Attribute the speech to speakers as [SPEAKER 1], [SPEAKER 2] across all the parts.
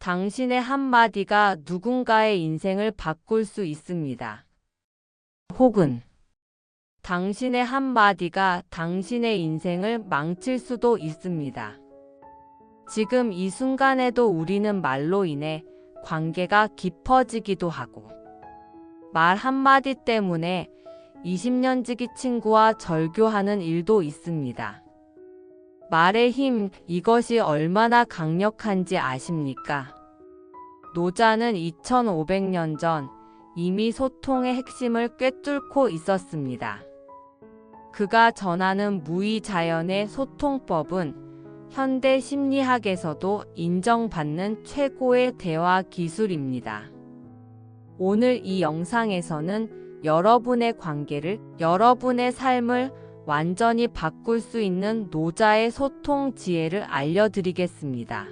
[SPEAKER 1] 당신의 한마디가 누군가의 인생을 바꿀 수 있습니다. 혹은 당신의 한마디가 당신의 인생을 망칠 수도 있습니다. 지금 이 순간에도 우리는 말로 인해 관계가 깊어지기도 하고, 말 한마디 때문에 20년 지기 친구와 절교하는 일도 있습니다. 말의 힘, 이것이 얼마나 강력한지 아십니까? 노자는 2500년 전 이미 소통의 핵심을 꿰뚫고 있었습니다. 그가 전하는 무의자연의 소통법은 현대 심리학에서도 인정받는 최고의 대화 기술입니다. 오늘 이 영상에서는 여러분의 관계를, 여러분의 삶을 완전히 바꿀 수 있는 노자의 소통 지혜를 알려드리겠습니다.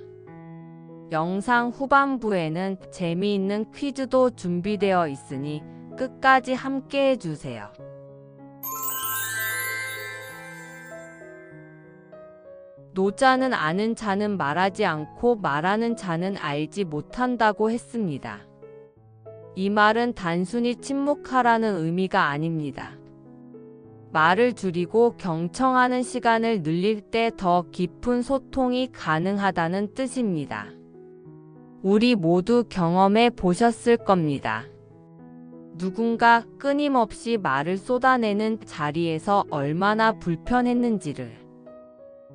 [SPEAKER 1] 영상 후반부에는 재미있는 퀴즈도 준비되어 있으니 끝까지 함께 해주세요. 노자는 아는 자는 말하지 않고 말하는 자는 알지 못한다고 했습니다. 이 말은 단순히 침묵하라는 의미가 아닙니다. 말을 줄이고 경청하는 시간을 늘릴 때 더 깊은 소통이 가능하다는 뜻입니다. 우리 모두 경험해 보셨을 겁니다. 누군가 끊임없이 말을 쏟아내는 자리에서 얼마나 불편했는지를.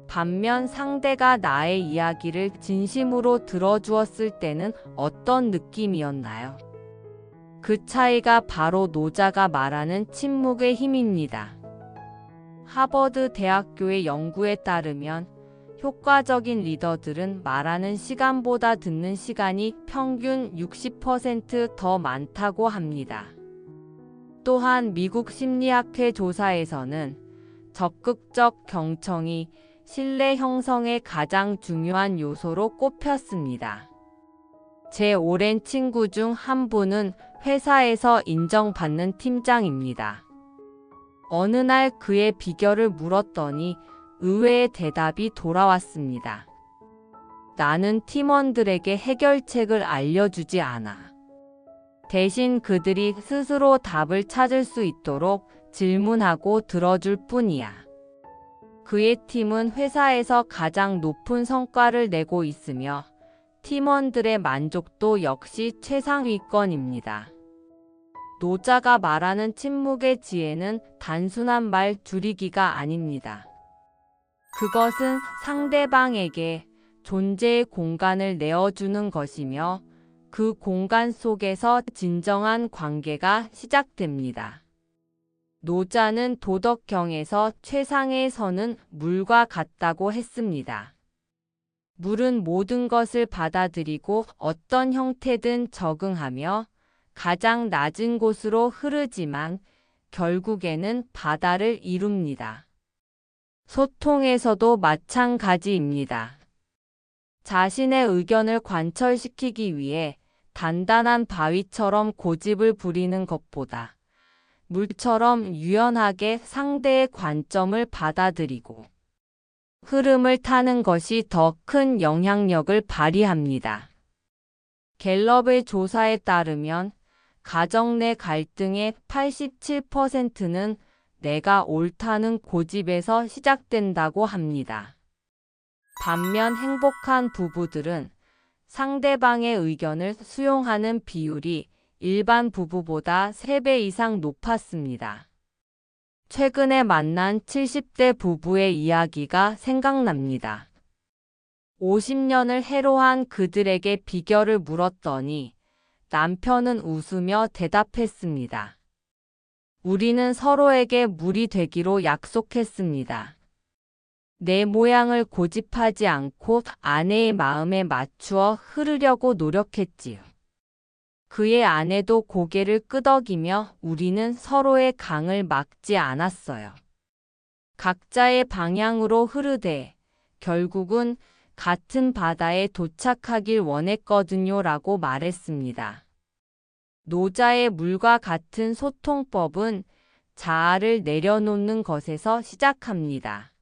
[SPEAKER 1] 반면 상대가 나의 이야기를 진심으로 들어주었을 때는 어떤 느낌이었나요? 그 차이가 바로 노자가 말하는 침묵의 힘입니다. 하버드 대학교의 연구에 따르면 효과적인 리더들은 말하는 시간보다 듣는 시간이 평균 60% 더 많다고 합니다. 또한 미국 심리학회 조사에서는 적극적 경청이 신뢰 형성의 가장 중요한 요소로 꼽혔습니다. 제 오랜 친구 중 한 분은 회사에서 인정받는 팀장입니다. 어느 날 그의 비결을 물었더니 의외의 대답이 돌아왔습니다. 나는 팀원들에게 해결책을 알려주지 않아. 대신 그들이 스스로 답을 찾을 수 있도록 질문하고 들어줄 뿐이야. 그의 팀은 회사에서 가장 높은 성과를 내고 있으며 팀원들의 만족도 역시 최상위권입니다. 노자가 말하는 침묵의 지혜는 단순한 말 줄이기가 아닙니다. 그것은 상대방에게 존재의 공간을 내어주는 것이며 그 공간 속에서 진정한 관계가 시작됩니다. 노자는 도덕경에서 최상의 선은 물과 같다고 했습니다. 물은 모든 것을 받아들이고 어떤 형태든 적응하며 가장 낮은 곳으로 흐르지만 결국에는 바다를 이룹니다. 소통에서도 마찬가지입니다. 자신의 의견을 관철시키기 위해 단단한 바위처럼 고집을 부리는 것보다 물처럼 유연하게 상대의 관점을 받아들이고 흐름을 타는 것이 더 큰 영향력을 발휘합니다. 갤럽의 조사에 따르면 가정 내 갈등의 87%는 내가 옳다는 고집에서 시작된다고 합니다. 반면 행복한 부부들은 상대방의 의견을 수용하는 비율이 일반 부부보다 3배 이상 높았습니다. 최근에 만난 70대 부부의 이야기가 생각납니다. 50년을 해로한 그들에게 비결을 물었더니 남편은 웃으며 대답했습니다. 우리는 서로에게 물이 되기로 약속했습니다. 내 모양을 고집하지 않고 아내의 마음에 맞추어 흐르려고 노력했지요. 그의 아내도 고개를 끄덕이며 우리는 서로의 강을 막지 않았어요. 각자의 방향으로 흐르되 결국은 같은 바다에 도착하길 원했거든요 라고 말했습니다. 노자의 물과 같은 소통법은 자아를 내려놓는 것에서 시작합니다.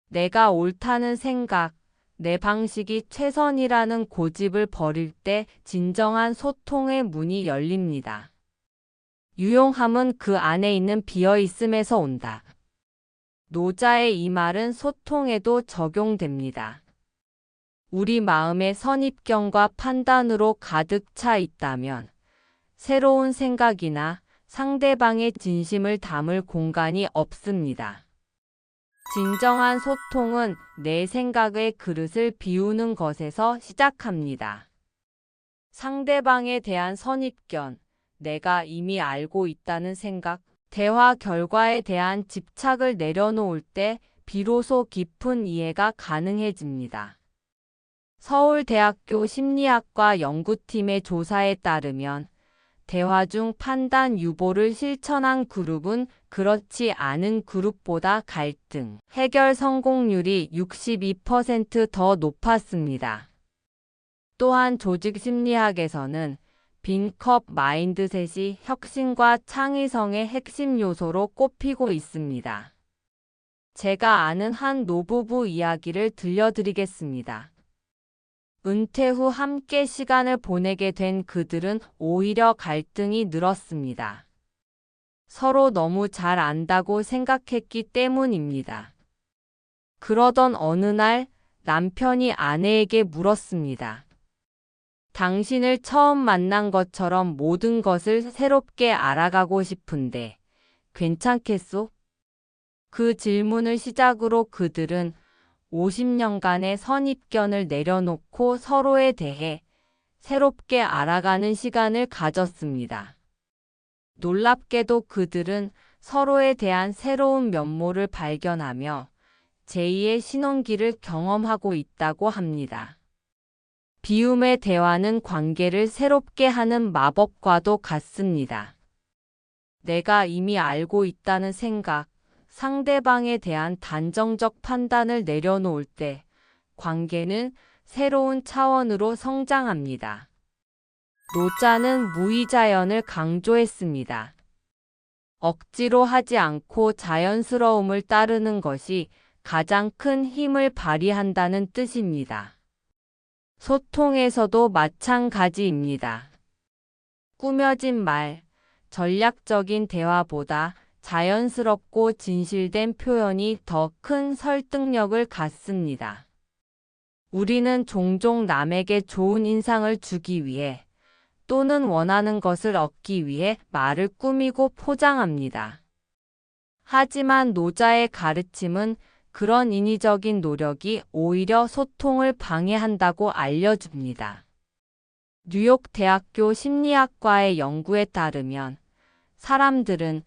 [SPEAKER 1] 내가 옳다는 생각, 내 방식이 최선이라는 고집을 버릴 때 진정한 소통의 문이 열립니다. 유용함은 그 안에 있는 비어있음에서 온다. 노자의 이 말은 소통에도 적용됩니다. 우리 마음의 선입견과 판단으로 가득 차 있다면 새로운 생각이나 상대방의 진심을 담을 공간이 없습니다. 진정한 소통은 내 생각의 그릇을 비우는 것에서 시작합니다. 상대방에 대한 선입견, 내가 이미 알고 있다는 생각, 대화 결과에 대한 집착을 내려놓을 때 비로소 깊은 이해가 가능해집니다. 서울대학교 심리학과 연구팀의 조사에 따르면 대화 중 판단 유보를 실천한 그룹은 그렇지 않은 그룹보다 갈등, 해결 성공률이 62% 높았습니다. 또한 조직 심리학에서는 빈컵 마인드셋이 혁신과 창의성의 핵심 요소로 꼽히고 있습니다. 제가 아는 한 노부부 이야기를 들려드리겠습니다. 은퇴 후 함께 시간을 보내게 된 그들은 오히려 갈등이 늘었습니다. 서로 너무 잘 안다고 생각했기 때문입니다. 그러던 어느 날 남편이 아내에게 물었습니다. 당신을 처음 만난 것처럼 모든 것을 새롭게 알아가고 싶은데 괜찮겠소? 그 질문을 시작으로 그들은 50년간의 선입견을 내려놓고 서로에 대해 새롭게 알아가는 시간을 가졌습니다. 놀랍게도 그들은 서로에 대한 새로운 면모를 발견하며 제2의 신혼기를 경험하고 있다고 합니다. 비움의 대화는 관계를 새롭게 하는 마법과도 같습니다. 내가 이미 알고 있다는 생각, 상대방에 대한 단정적 판단을 내려놓을 때 관계는 새로운 차원으로 성장합니다. 노자는 무의자연을 강조했습니다. 억지로 하지 않고 자연스러움을 따르는 것이 가장 큰 힘을 발휘한다는 뜻입니다. 소통에서도 마찬가지입니다. 꾸며진 말, 전략적인 대화보다 자연스럽고 진실된 표현이 더 큰 설득력을 갖습니다. 우리는 종종 남에게 좋은 인상을 주기 위해 또는 원하는 것을 얻기 위해 말을 꾸미고 포장합니다. 하지만 노자의 가르침은 그런 인위적인 노력이 오히려 소통을 방해한다고 알려줍니다. 뉴욕 대학교 심리학과의 연구에 따르면 사람들은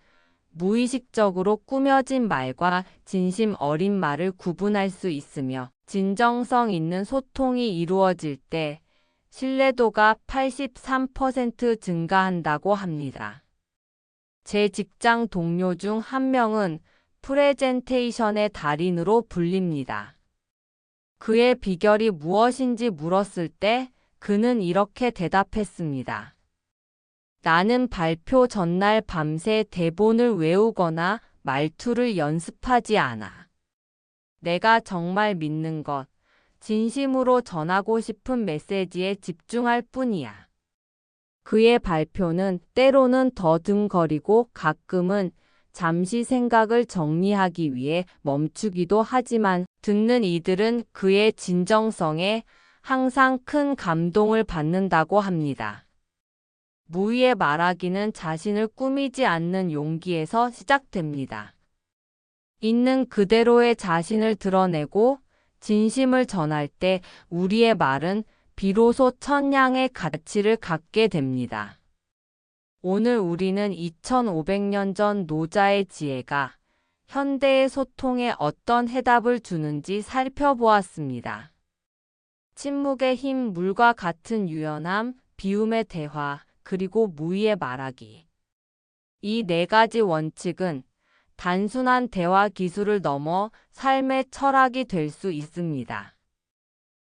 [SPEAKER 1] 무의식적으로 꾸며진 말과 진심 어린 말을 구분할 수 있으며 진정성 있는 소통이 이루어질 때 신뢰도가 83% 증가한다고 합니다. 제 직장 동료 중 한 명은 프레젠테이션의 달인으로 불립니다. 그의 비결이 무엇인지 물었을 때 그는 이렇게 대답했습니다. 나는 발표 전날 밤새 대본을 외우거나 말투를 연습하지 않아. 내가 정말 믿는 것, 진심으로 전하고 싶은 메시지에 집중할 뿐이야. 그의 발표는 때로는 더듬거리고 가끔은 잠시 생각을 정리하기 위해 멈추기도 하지만 듣는 이들은 그의 진정성에 항상 큰 감동을 받는다고 합니다. 무의의 말하기는 자신을 꾸미지 않는 용기에서 시작됩니다. 있는 그대로의 자신을 드러내고 진심을 전할 때 우리의 말은 비로소 천냥의 가치를 갖게 됩니다. 오늘 우리는 2500년 전 노자의 지혜가 현대의 소통에 어떤 해답을 주는지 살펴보았습니다. 침묵의 힘, 물과 같은 유연함, 비움의 대화, 그리고 무의의 말하기. 이 네 가지 원칙은 단순한 대화 기술을 넘어 삶의 철학이 될 수 있습니다.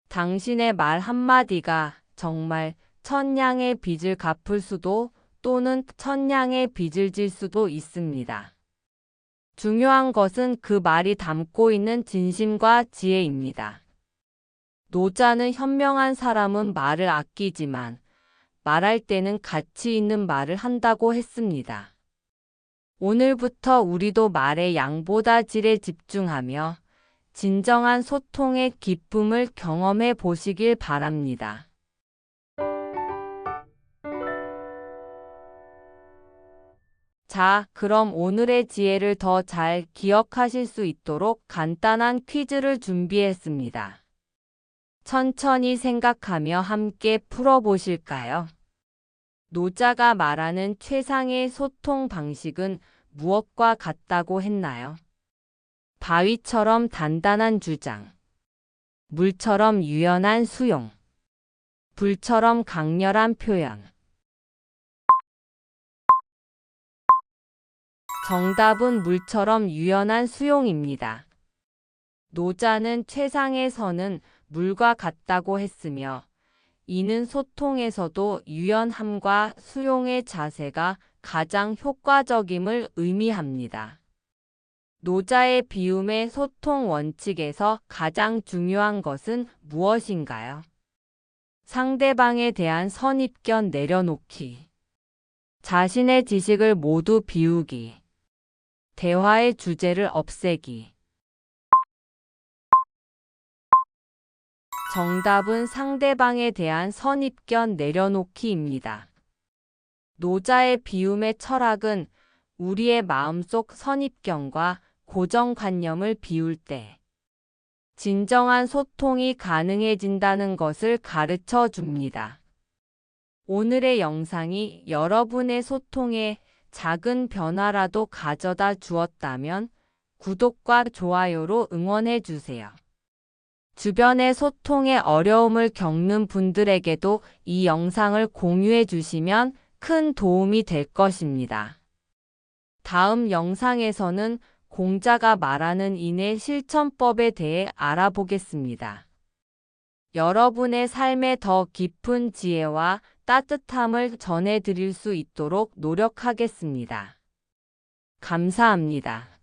[SPEAKER 1] 당신의 말 한마디가 정말 천냥의 빚을 갚을 수도 또는 천냥의 빚을 질 수도 있습니다. 중요한 것은 그 말이 담고 있는 진심과 지혜입니다. 노자는 현명한 사람은 말을 아끼지만 말할 때는 가치 있는 말을 한다고 했습니다. 오늘부터 우리도 말의 양보다 질에 집중하며 진정한 소통의 기쁨을 경험해 보시길 바랍니다. 자, 그럼 오늘의 지혜를 더 잘 기억하실 수 있도록 간단한 퀴즈를 준비했습니다. 천천히 생각하며 함께 풀어보실까요? 노자가 말하는 최상의 소통 방식은 무엇과 같다고 했나요? 바위처럼 단단한 주장, 물처럼 유연한 수용, 불처럼 강렬한 표현. 정답은 물처럼 유연한 수용입니다. 노자는 최상의 선은 물과 같다고 했으며, 이는 소통에서도 유연함과 수용의 자세가 가장 효과적임을 의미합니다. 노자의 비움의 소통 원칙에서 가장 중요한 것은 무엇인가요? 상대방에 대한 선입견 내려놓기, 자신의 지식을 모두 비우기, 대화의 주제를 없애기. 정답은 상대방에 대한 선입견 내려놓기입니다. 노자의 비움의 철학은 우리의 마음속 선입견과 고정관념을 비울 때 진정한 소통이 가능해진다는 것을 가르쳐 줍니다. 오늘의 영상이 여러분의 소통에 작은 변화라도 가져다 주었다면 구독과 좋아요로 응원해 주세요. 주변의 소통에 어려움을 겪는 분들에게도 이 영상을 공유해 주시면 큰 도움이 될 것입니다. 다음 영상에서는 공자가 말하는 인의 실천법에 대해 알아보겠습니다. 여러분의 삶에 더 깊은 지혜와 따뜻함을 전해드릴 수 있도록 노력하겠습니다. 감사합니다.